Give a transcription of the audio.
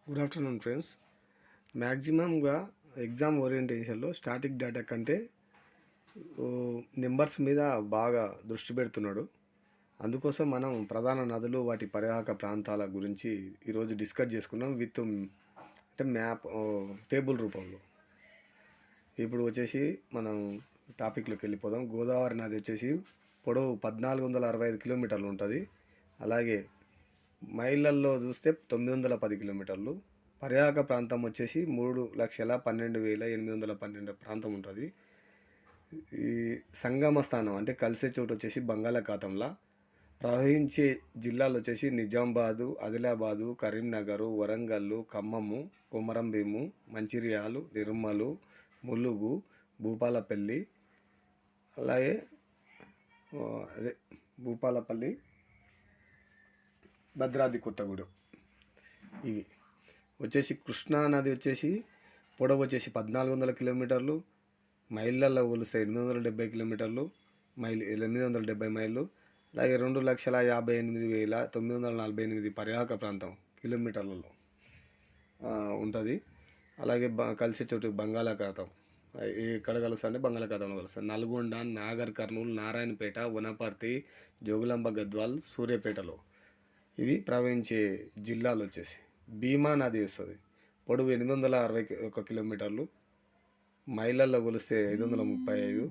Good afternoon friends. మ్యాక్సిమంగా exam ఓరియంటేషన్లో static data కంటే నెంబర్స్ మీద బాగా దృష్టి పెడుతున్నాడు. అందుకోసం మనం ప్రధాన నదులు వాటి పరివాహక ప్రాంతాల గురించి ఈరోజు డిస్కస్ చేసుకున్నాం విత్ అంటే మ్యాప్ టేబుల్ రూపంలో. ఇప్పుడు వచ్చేసి మనం టాపిక్లోకి వెళ్ళిపోదాం. గోదావరి నది వచ్చేసి పొడవు 1465 కిలోమీటర్లు ఉంటుంది. అలాగే మైళ్ళల్లో చూస్తే 910 కిలోమీటర్లు. పరివాహక ప్రాంతం వచ్చేసి 3,12,812 ప్రాంతం ఉంటుంది. ఈ సంగమ స్థానం అంటే కలిసే చోటు వచ్చేసి బంగాళాఖాతంలో. ప్రవహించే జిల్లాలు వచ్చేసి నిజామాబాదు, ఆదిలాబాదు, కరీంనగర్, వరంగల్, ఖమ్మము, కొమరంభీము, మంచిర్యాల, నిర్మల్, ములుగు, భూపాలపల్లి, అలాగే భూపాలపల్లి, భద్రాద్రి కొత్తగూడెం. ఇవి వచ్చేసి కృష్ణా నది వచ్చేసి పొడవు వచ్చేసి 1400 కిలోమీటర్లు, మైళ్ళల్లో కొలిస్తే 870 కిలోమీటర్లు, 870 మైళ్ళు. అలాగే 2,58,948 పరివాహక ప్రాంతం కిలోమీటర్లలో ఉంటుంది. అలాగే కలిసే చోటు బంగాళాఖాతం. ఎక్కడ కలుస్తా అంటే బంగాళాఖాతంలో కలుస్తుంది. నల్గొండ, నాగర్ కర్నూలు, నారాయణపేట, వనపర్తి, జోగులాంబ గద్వాల్, సూర్యాపేటలో ఇవి ప్రవహించే జిల్లాలు వచ్చేసి. భీమా నది వస్తుంది. పొడవు 861 కిలోమీటర్లు, మైళ్ళల్లో కొలిస్తే 535.